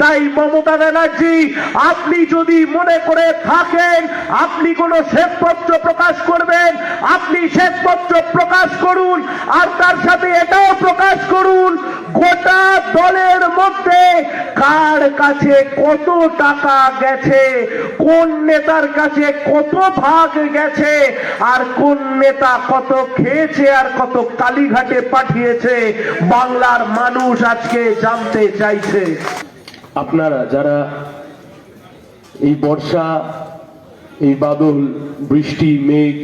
তাই মমতা ব্যানার্জি, আপনি যদি মনে করে থাকেন আপনি কোন শ্বেতপত্র প্রকাশ করবেন, আপনি শ্বেতপত্র প্রকাশ করুন, আর তার সাথে এটাও প্রকাশ করুন গোটা দলের মধ্যে কার কাছে কত টাকা গেছে, কোন নেতার কাছে কত ভাগ গেছে, আর কোন নেতা কত খেয়েছে আর কত কালীঘাটে পাঠিয়েছে, বাংলার মানুষ আজকে জানতে চাইছে। আপনারা যারা এই বর্ষা, এই বাদল, বৃষ্টি, মেঘ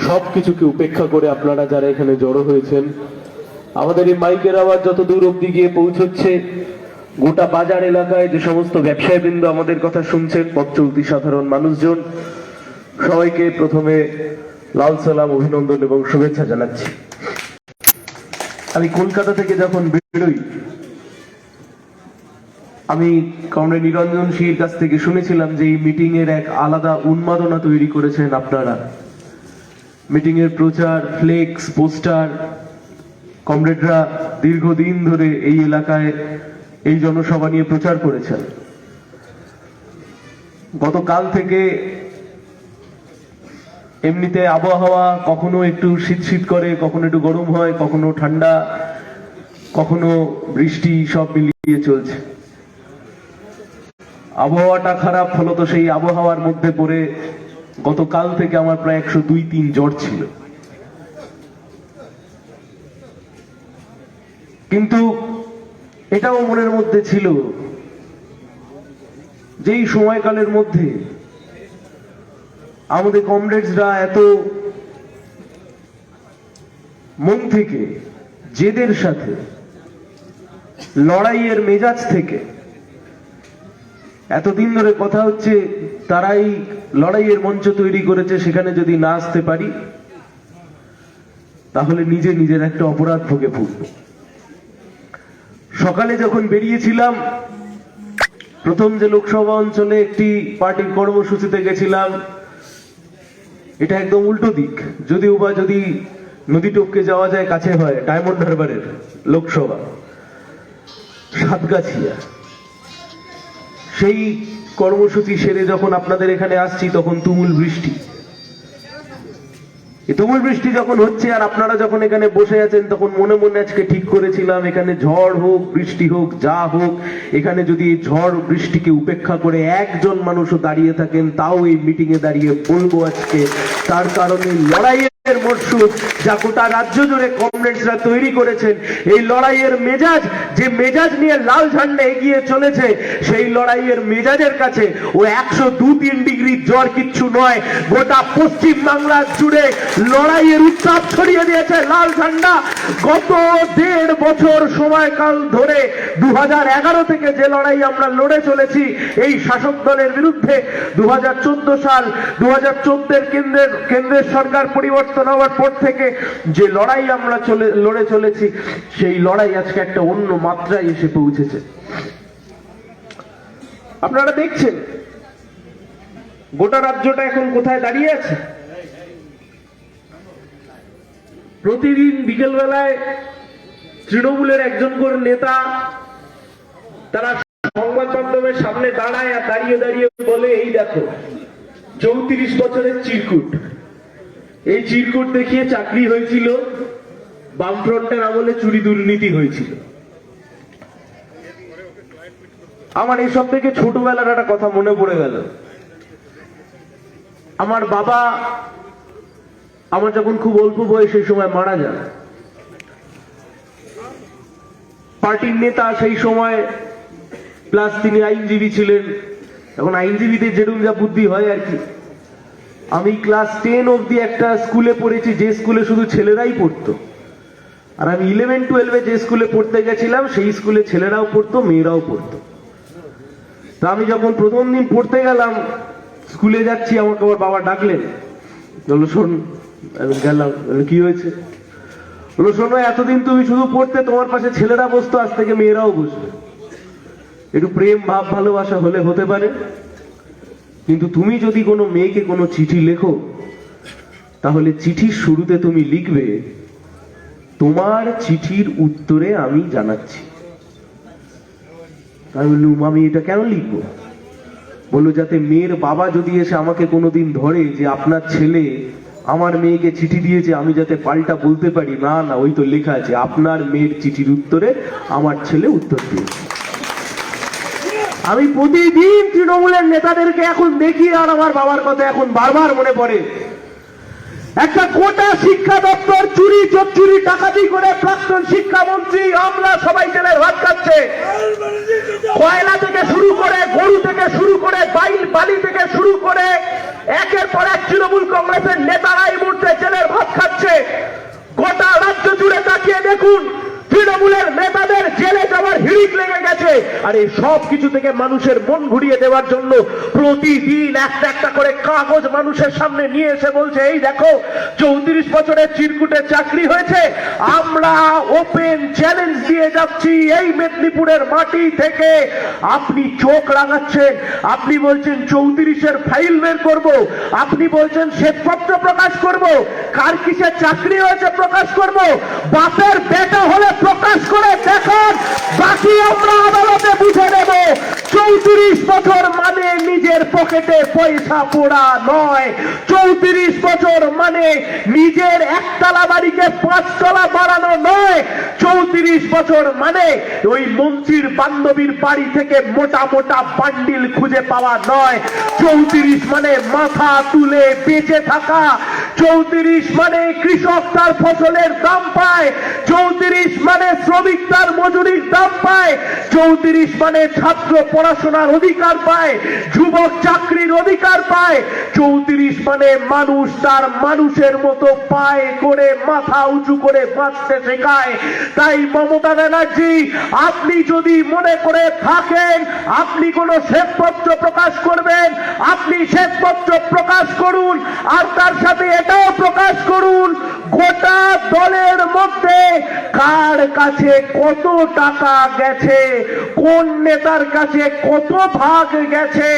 সবকিছুকে উপেক্ষা করে আপনারা যারা এখানে জড়ো হয়েছেন, আমাদের এই মাইকের আওয়াজ যত দূর অব্দি গিয়ে পৌঁছচ্ছে, গোটা বাজার এলাকায় যে সমস্ত ব্যবসায়ীবৃন্দ আমাদের কথা শুনছেন, পথ চলতি সাধারণ মানুষজন, সবাইকে প্রথমে লাল সালাম, অভিনন্দন এবং শুভেচ্ছা জানাচ্ছি। আমি কলকাতা থেকে যখন বেরোই, আমি কমরেড নিরঞ্জন সিংয়ের কাছ থেকে শুনেছিলাম যে এই মিটিং এর এক আলাদা উন্মাদনা তৈরি করেছেন আপনারা। মিটিং এর প্রচার, ফ্লেক্স, পোস্টার, কমরেডরা দীর্ঘদিন ধরে এই এলাকায় এই জনসভা নিয়ে প্রচার করেছেন। গতকাল থেকে এমনিতে আবহাওয়া কখনো একটু শীত শীত করে, কখনো একটু গরম হয়, কখনো ঠান্ডা, কখনো বৃষ্টি, সব মিলিয়ে চলছে। আবহাওয়াটা খারাপ, ফলত সেই আবহাওয়ার মধ্যে পড়ে গতকাল থেকে আমার প্রায় 102-3 জ্বর ছিল। কিন্তু এটাও মনের মধ্যে ছিল যে এই সময়কালের মধ্যে আমাদের কমরেডসরা এত মন থেকে, জেদের সাথে, লড়াইয়ের মেজাজ থেকে, এতদিন ধরে কথা হচ্ছে তারাই লড়াইয়ের মঞ্চ তৈরি করেছে, সেখানে যদি না আসতে পারি তাহলে নিজে নিজের একটা অপরাধ ভোগে ভুগব। সকালে যখন বেরিয়েছিলাম, প্রথম যে লোকসভা অঞ্চলে একটি পার্টির কর্মসূচিতে গেছিলাম, এটা একদম উল্টো দিক, যদিও বা যদি নদী টপকে যাওয়া যায় কাছে হয়, ডায়মন্ড হারবারের লোকসভা, সাতগাছিয়া। সেই কর্মসূচি সেরে যখন আপনাদের এখানে আসছি তখন তুমুল বৃষ্টি। তুমুল বৃষ্টি যখন হচ্ছে আর আপনারা যখন এখানে বসে আছেন, তখন মনে মনে আজকে ঠিক করেছিলাম এখানে ঝড় হোক, বৃষ্টি হোক, যা হোক, এখানে যদি ঝড় বৃষ্টিকে উপেক্ষা করে একজন মানুষও দাঁড়িয়ে থাকেন, তাও এই মিটিং এ দাঁড়িয়ে বলবো আজকে তার কারণে লড়াইয়ের মরশুম যা গোটা রাজ্য জুড়ে কমরেডসরা তৈরি করেছেন, এই লড়াইয়ের মেজাজ, যে মেজাজ নিয়ে লাল ঝান্ডা এগিয়ে চলেছে, সেই লড়াইয়ের মেজাজের কাছে ও 102-3 ডিগ্রি জ্বর কিচ্ছু নয়। গোটা পশ্চিম বাংলা জুড়ে লড়াইয়ের উত্তাপ ছড়িয়ে দিয়েছে লাল ঝান্ডা। গত 1.5 বছর সময়কাল ধরে 2011 থেকে যে লড়াই আমরা লড়ে চলেছি এই শাসক দলের বিরুদ্ধে, 2014 সাল, 2014 কেন্দ্রের সরকার পরিবর্তন হওয়ার পর থেকে যে লড়াই আমরা লড়ে চলেছি, সেই লড়াই আজকে একটা অন্য মাত্রায় এসে পৌঁছেছে। আপনারা দেখছেন গোটা রাজ্যটা এখন কোথায় দাঁড়িয়ে আছে। প্রতিদিন বিকেল বেলায় তৃণমূলের একজন করে নেতা তারা সংবাদ মাধ্যমের সামনে দাঁড়ায় আর দাঁড়িয়ে দাঁড়িয়ে বলে, এই দেখো 34 বছরের চিরকুট, এই চিরকুট দেখিয়ে চাকরি হয়েছিল, বামফ্রন্টের আমলে চুরি দুর্নীতি হয়েছিল। আমার এইসব থেকে ছোটবেলার একটা কথা মনে পড়ে গেল। আমার বাবা আমার যখন খুব অল্প বয়স, সেই সময় মারা যান। পার্টির নেতা সেই সময়, প্লাস তিনি আইনজীবী ছিলেন। এখন আইনজীবীদের যেরকম যা বুদ্ধি হয় আর কি। আমি ক্লাস 10 অবধি একটা স্কুলে পড়েছি যে স্কুলে শুধু ছেলেরাই পড়তো, আর আমি 11-12-এ যে স্কুলে পড়তে গেছিলাম সেই স্কুলে ছেলেরাও পড়তো, মেয়েরাও পড়তো। তা আমি যখন প্রথম দিন পড়তে গেলাম, স্কুলে যাচ্ছি, আমাকে আমার বাবা ডাকলেন, বললো শোন। আমি গেলাম, কি হয়েছে? বললো শোনো, এতদিন তুমি শুধু পড়তে, তোমার পাশে ছেলেরা বসতো, আজ থেকে মেয়েরাও বসবে। একটু প্রেম ভাব ভালোবাসা হলে হতে পারে, কিন্তু তুমি যদি কোনো মেয়েকে কোনো চিঠি লেখো, তাহলে চিঠির শুরুতে তুমি লিখবে, তোমার চিঠির উত্তরে আমি জানাচ্ছি। আমি বললুম আমি এটা কেন লিখবো? বললো যাতে মেয়ের বাবা যদি এসে আমাকে কোনোদিন ধরে যে আপনার ছেলে আমার মেয়েকে চিঠি দিয়েছে, আমি যাতে পাল্টা বলতে পারি না না ওই তো লেখা আছে আপনার মেয়ের চিঠির উত্তরে আমার ছেলে উত্তর দিয়েছে। আমি প্রতিদিন তৃণমূলের নেতাদেরকে এখন দেখি আর আমার বাবার কথা এখন বারবার মনে পড়ে। একটা গোটা শিক্ষা দপ্তর চুরি চুরি ডাকাতি করে প্রাক্তন শিক্ষামন্ত্রী আমরা সবাই জেলের ভাত খাচ্ছে। কয়লা থেকে শুরু করে, গরু থেকে শুরু করে, বালি থেকে শুরু করে একের পর এক তৃণমূল কংগ্রেসের নেতারা এই মুহূর্তে জেলের ভাত খাচ্ছে। গোটা রাজ্য জুড়ে তাকিয়ে দেখুন তৃণমূলের নেতাদের জেলে যাওয়ার হিড়িক লেগে গেছে। আর এই সব কিছু থেকে মানুষের মন ঘুরিয়ে দেওয়ার জন্য প্রতিদিন একটা একটা করে কাগজ মানুষের সামনে নিয়ে এসে বলছে এই দেখো 34 বছরের চিরকুটে চাকরি হয়েছে, আমরা ওপেন চ্যালেঞ্জ দিয়ে যাচ্ছি এই মেদিনীপুরের মাটি থেকে। আপনি চোখ রাঙাচ্ছেন, আপনি বলছেন 34-এর ফাইল বের করব, আপনি বলছেন শ্বেতপত্র প্রকাশ করব, কার কিসের চাকরি হয়েছে প্রকাশ করব, বাপের বেটা হলে প্রকাশ করে দেখান, বাকি আমরা আদালতে বুঝে নেব। 34 বছর মানে নিজের পকেটে পয়সা পোড়া নয়, 34 বছর মানে নিজের একতলা বাড়িকে 5 তলা বাড়ানো নয়, 34 বছর মানে ওই মন্ত্রীর বান্ধবীর বাড়ি থেকে মোটা মোটা বান্ডিল খুঁজে পাওয়া নয়, 34 মানে মাথা তুলে বেঁচে থাকা, 34 মানে কৃষক তার ফসলের দাম পায়, 34 মানে শ্রমিক তার মজুরির দাম পায়, 34 মানে ছাত্র পড়াশোনার অধিকার পায়, যুবক চাকরির অধিকার পায়, 34 মানে মানুষ তার মানুষের মতো পায়ে করে মাথা উঁচু করে বাঁচতে শেখায়। তাই মমতা ব্যানার্জি আপনি যদি মনে করে থাকেন আপনি কোন শ্বেতপত্র প্রকাশ করবেন, আপনি শ্বেতপত্র প্রকাশ করুন, আর তার সাথে এটাও প্রকাশ করুন গোটা দলের মধ্যে কার কাছে কত টাকা গেছে, কোন নেতার কাছে কত ভাগ গেছে,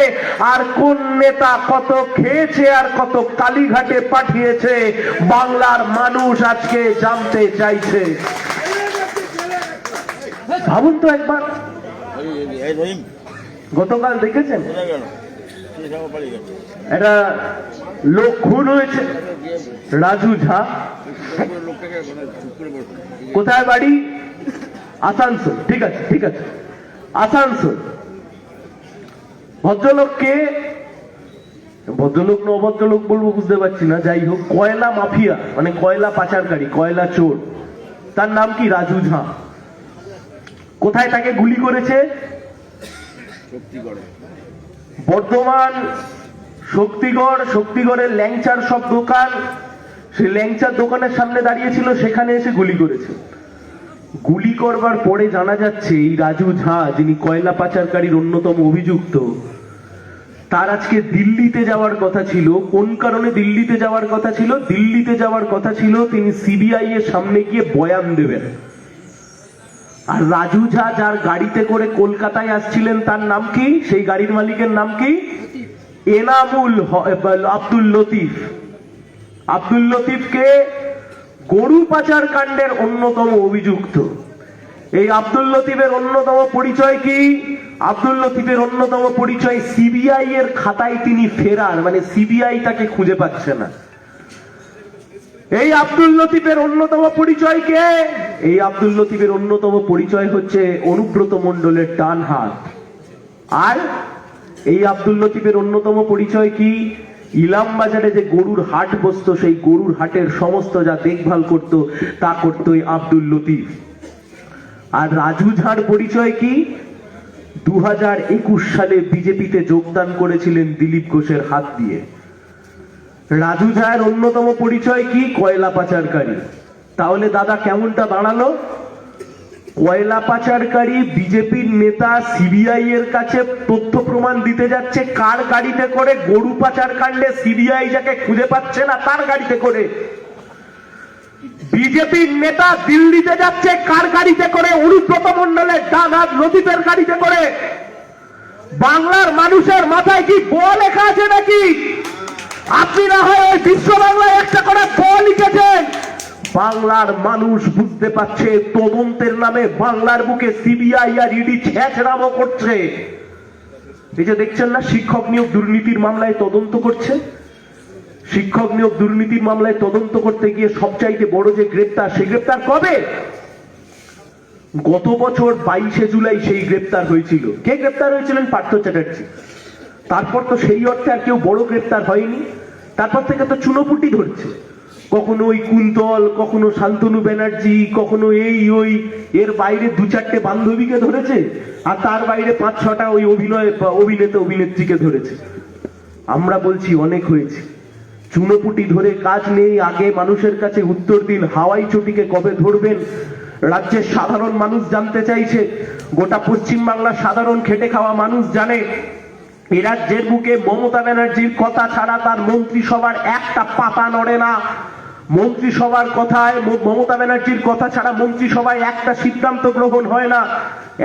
আর কোন নেতা কত খেয়েছে আর কত কালীঘাটে পাঠিয়েছে বাংলার মানুষ আজকে জানতে চাইছে। ভাবুন তো একবার, গতকাল দেখেছেন একটা লোক খুন হয়েছে, রাজু ঝা, কোথায় বাড়ি? আসানসোল। ঠিক আছে ঠিক আছে, আসানসোল। ভদ্রলোককে, ভদ্রলোক না অভদ্রলোক বলবো বুঝতে পারছি না, যাই হোক কয়লা মাফিয়া মানে কয়লা পাচারকারী, কয়লা চোর, তার নাম কি? রাজু ঝা। কোথায় তাকে গুলি করেছে? বর্ধমান শক্তিগড়, শক্তিগড়ের ল্যাংচার সব দোকান, সেই ল্যাংচার দোকানের সামনে দাঁড়িয়েছিল, সেখানে এসে গুলি করেছে। গুলি করবার পরে জানা যাচ্ছে এই রাজু ঝা, যিনি কয়লা পাচারকারীর অন্যতম অভিযুক্ত, তার আজকে দিল্লিতে যাওয়ার কথা ছিল। কোন কারণে দিল্লিতে যাওয়ার কথা ছিল? দিল্লিতে যাওয়ার কথা ছিল তিনি সিবিআই এর সামনে গিয়ে বয়ান দেবেন। আর রাজু ঝা যার গাড়িতে করে কলকাতায় আসছিলেন তার নাম কি? সেই গাড়ির মালিকের নাম কি? এনামুল আব্দুল লতিফ। আব্দুল লতিফকে গরু পাচার কাণ্ডের অন্যতম অভিযুক্ত। এই আব্দুল লতিফের অন্যতম পরিচয় কি? আব্দুল লতিফের অন্যতম পরিচয় সিবিআই এর খাতায় তিনি ফেরার, মানে সিবিআই তাকে খুঁজে পাচ্ছে না। এই আব্দুল লতিফের অন্যতম পরিচয় কে? এই আব্দুল লতিফের অন্যতম পরিচয় হচ্ছে অনুব্রত মণ্ডলের ডান হাত। আর এই আব্দুল লতিফের অন্যতম পরিচয় কি? ইলাম বাজারে যে গরুর হাট বসতো, সেই গরুর হাটের সমস্ত যা দেখভাল করত তা করত এই আব্দুল লতিফ। আর রাজু ঝাড় পরিচয় কি? 2021 সালে বিজেপিতে যোগদান করেছিলেন দিলীপ ঘোষের হাত দিয়ে। রাজু ঝাড় অন্যতম পরিচয় কি? কয়লা পাচারকারী। তাহলে দাদা কেমনটা দাঁড়ালো? কয়লা পাচারকারী বিজেপির নেতা সিবিআই এর কাছে তথ্য প্রমাণ দিতে যাচ্ছে কার গাড়িতে করে? গরু পাচার কাণ্ডে সিবিআই যাকে খুঁজে পাচ্ছে না তার গাড়িতে করে। বিজেপির নেতা দিল্লিতে যাচ্ছে কার গাড়িতে করে? অনুব্রত মণ্ডলের ডান হাত লতিফের গাড়িতে করে। বাংলার মানুষের মাথায় কি ব লেখা আছে নাকি? আপনি না হয় ওই বিশ্ব বাংলায় একটা করে ব লিখেছেন, বাংলার মানুষ বুঝতে পারছে তদন্তের নামে বাংলার বুকে সিবিআই আর ইডি ছেঁচড়ামো করছে। এই যে দেখছেন না, শিক্ষক নিয়োগ দুর্নীতির মামলায় তদন্ত করছে। শিক্ষক নিয়োগ দুর্নীতির মামলায় তদন্ত করতে গিয়ে সবচাইতে বড় যে গ্রেপ্তার, সেই গ্রেপ্তার কবে? গত বছর 22শে জুলাই সেই গ্রেপ্তার হয়েছিল। কে গ্রেপ্তার হয়েছিলেন? পার্থ চ্যাটার্জি। তারপর তো সেই অর্থে আর কেউ বড় গ্রেপ্তার হয়নি। তারপর থেকে তো চুনোপুটি ধরছে, কখনো ওই কুন্তল, কখনো শান্তনু ব্যানার্জি, কখনো এই ওই, এর বাইরে 2-4টে বান্ধবীকে ধরেছে, আর তার বাইরে 5-6টা ওই অভিনেতা অভিনেত্রীকে ধরেছে। আমরা বলছি অনেক হয়েছে, চুনোপুটি ধরে কাজ নেই। আগে মানুষের কাছে উত্তর দিন, হাওয়াই চটিকে কবে ধরবেন? রাজ্যের সাধারণ মানুষ জানতে চাইছে, গোটা পশ্চিম বাংলার সাধারণ খেটে খাওয়া মানুষ জানে এ রাজ্যের বুকে মমতা ব্যানার্জির কথা ছাড়া তার মন্ত্রিসভার একটা পাতা নড়ে না। মন্ত্রিসভার কথায়, মমতা ব্যানার্জির কথা ছাড়া মন্ত্রিসভায় একটা সিদ্ধান্ত গ্রহণ হয় না।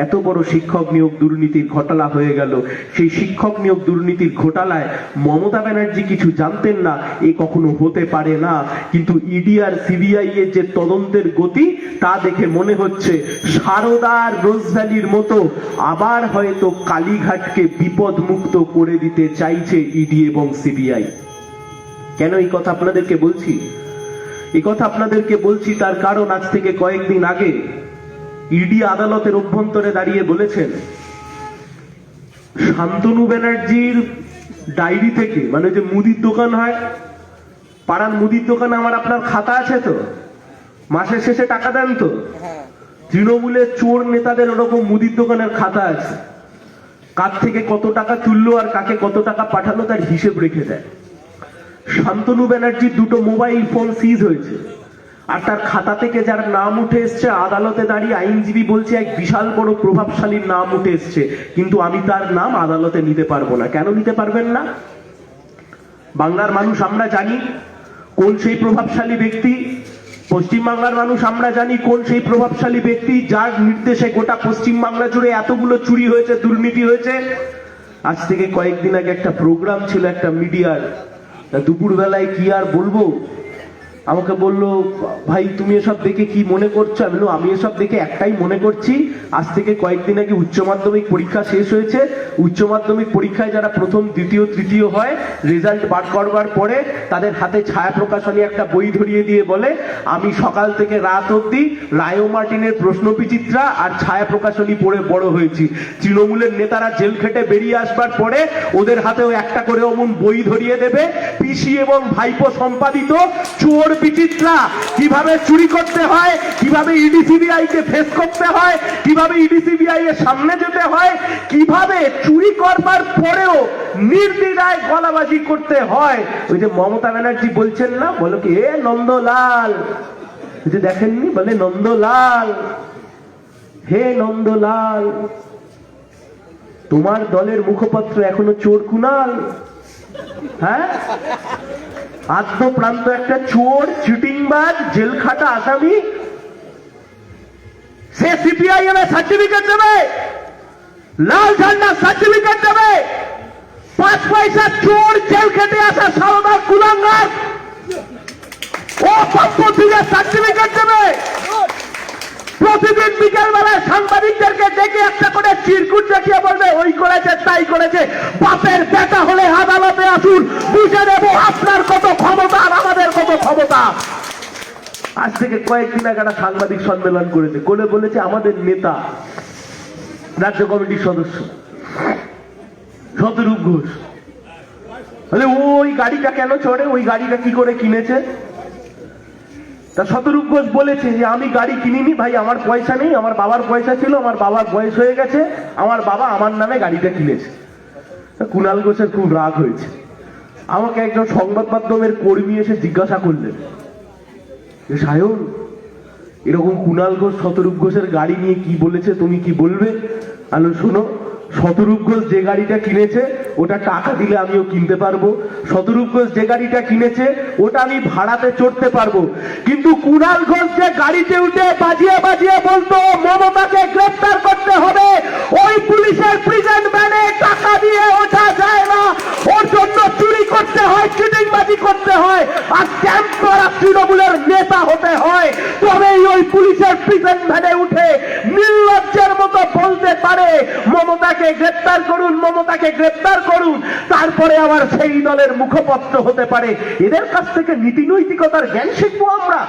এত বড় শিক্ষক নিয়োগ দুর্নীতির ঘোটালা হয়ে গেল। সেই শিক্ষক নিয়োগ দুর্নীতির ঘোটালায় মমতা ব্যানার্জি কিছু জানতেন না, এ কখনো হতে পারে না। কিন্তু ইডি আর সিবিআই এর যে তদন্তের গতি, তা দেখে মনে হচ্ছে সারদার রোজভ্যালির মতো আবার হয়তো কালীঘাটকে বিপদ মুক্ত করে দিতে চাইছে ইডি এবং সিবিআই। কেন এই কথা আপনাদেরকে বলছি? এই কথা আপনাদেরকে বলছি তার কারণ, আজ থেকে কয়েকদিন আগে ইডি আদালতের অভ্যন্তরে দাঁড়িয়ে বলেছেন শান্তনু ব্যানার্জির ডায়েরি থেকে, মানে যে মুদির দোকান হয়, পাড়ার মুদির দোকানে আমার আপনার খাতা আছে তো, মাসের শেষে টাকা দেন তো, তৃণমূলের চোর নেতাদের ওরকম মুদির দোকানের খাতা আছে, কার থেকে কত টাকা তুললো আর কাকে কত টাকা পাঠালো তার হিসেব রেখে দেয়। শান্তনু ব্যানার্জির 2টো মোবাইল ফোন সিজ হয়েছে, আর তার খাতা থেকে যার নাম উঠে এসছে, আদালতে দাঁড়িয়ে আইনজীবী বলছে এক বিশাল বড় প্রভাবশালীর নাম উঠে এসছে, কিন্তু আমি তার নাম আদালতে নিতে পারবো না। কেন নিতে পারবেন না? বাংলার মানুষ আমরা জানি কোন সেই প্রভাবশালী ব্যক্তি, পশ্চিম বাংলার মানুষ আমরা জানি কোন সেই প্রভাবশালী ব্যক্তি যার নির্দেশে গোটা পশ্চিম বাংলা জুড়ে এতগুলো চুরি হয়েছে, দুর্নীতি হয়েছে। আজ থেকে কয়েকদিন আগে একটা প্রোগ্রাম ছিল একটা মিডিয়ার, দুপুরবেলায় কি আর বলবো, আমাকে বললো ভাই তুমি এসব দেখে কি মনে করছো? আমি এসব দেখে একটাই মনে করছি, আজ থেকে কয়েকদিন আগে উচ্চ মাধ্যমিক পরীক্ষা শেষ হয়েছে, উচ্চ মাধ্যমিক পরীক্ষায় যারা প্রথম, দ্বিতীয়, তৃতীয় হয়, রেজাল্ট বার করবার পরে তাদের হাতে ছায়া প্রকাশনী একটা বই ধরিয়ে দিয়ে বলে আমি সকাল থেকে রাত অবধি রায় মার্টিনের প্রশ্ন বিচিত্রা আর ছায়া প্রকাশনী পড়ে বড় হয়েছি। তৃণমূলের নেতারা জেল খেটে বেরিয়ে আসবার পরে ওদের হাতেও একটা করে অমন বই ধরিয়ে দেবে, পিসি এবং ভাইপো সম্পাদিত চোর বিচিত্রা, কিভাবে চুরি করতে হয়, কিভাবে ইডি সিবিআই কে ফেস করতে হয়, কিভাবে ইডি সিবিআই এর সামনে যেতে হয়, কিভাবে চুরি করবার পরেও নির্দ্বিধায় গলাবাজি করতে হয়। ওই যে মমতা ব্যানার্জি বলছেন না, বলো কি এ নন্দলাল, ওই যে দেখেননি, বলে নন্দলাল, হে নন্দলাল, তোমার দলের মুখপাত্র এখনো চোর কুনাল। হ্যাঁ, আদ্য প্রান্ত একটা চোর, চিটিংবাজ, জেল খাটা আসামি, সে সিপিআইএম এর সার্টিফিকেট দেবে, লাল ঝান্ডা সার্টিফিকেট দেবে, 5 পয়সা চোর জেল খেটে আসা সারদার কুলাঙ্গার ও পদ্ধতির সার্টিফিকেট দেবে। প্রতিদিন বিকেল বেলায় সাংবাদিকদেরকে ডেকে একটা করে চিরকুট দেখিয়ে বলবে ওই করেছে তাই করেছে। বাপের বেটা হলে আদালতে আসুন, বুঝে নেব আপনার কত ক্ষমতা আর আমাদের কত ক্ষমতা। আজ থেকে কয়েকদিন আগে একটা সাংবাদিক সম্মেলন করেছে, করে বলেছে আমাদের নেতা, রাজ্য কমিটির সদস্য শতরূপ ঘোষ, বলে ওই গাড়িটা কেন চড়ে, ওই গাড়িটা কি করে কিনেছে? তা শতরূপ ঘোষ বলেছে যে আমি গাড়ি কিনিনি ভাই, আমার পয়সা নেই, আমার বাবার পয়সা ছিল, আমার বাবার বয়স হয়ে গেছে, আমার বাবা আমার নামে গাড়িটা কিনেছে। কুণাল ঘোষের খুব রাগ হয়েছে। আমাকে একজন সংবাদ মাধ্যমের কর্মী এসে জিজ্ঞাসা করলেন যে সায়ন, এরকম কুণাল ঘোষ শতরূপ ঘোষের গাড়ি নিয়ে কি বলেছে, তুমি কি বলবে? আলো শোনো, শতরূপ ঘোষ যে গাড়িটা কিনেছে ওটা টাকা দিলে আমিও কিনতে পারবো, শতরূপ ঘোষ যে গাড়িটা কিনেছে ওটা আমি ভাড়াতে চড়তে পারবো, কিন্তু কুণাল ঘোষ যে গাড়িতে উঠে বাজিয়ে বাজিয়ে বলতো মমতাকে গ্রেফতার করতে হবে, ওই পুলিশের প্রেজেন্ট ভ্যানে টাকা দিয়ে ওঠা যায় না, ওর জন্য চুরি করতে হয়, চিটিংবাজি করতে হয়, আর ক্যাম্প করা তৃণমূলের নেতা হতে হয়। গ্রেপ্তার করুন, মমতাকে গ্রেপ্তার করুন, তারপরে আবার সেই দলের মুখপত্র হতে পারে। এদের কাছ থেকে নীতি নৈতিকতার জ্ঞান শিখবো আমরা?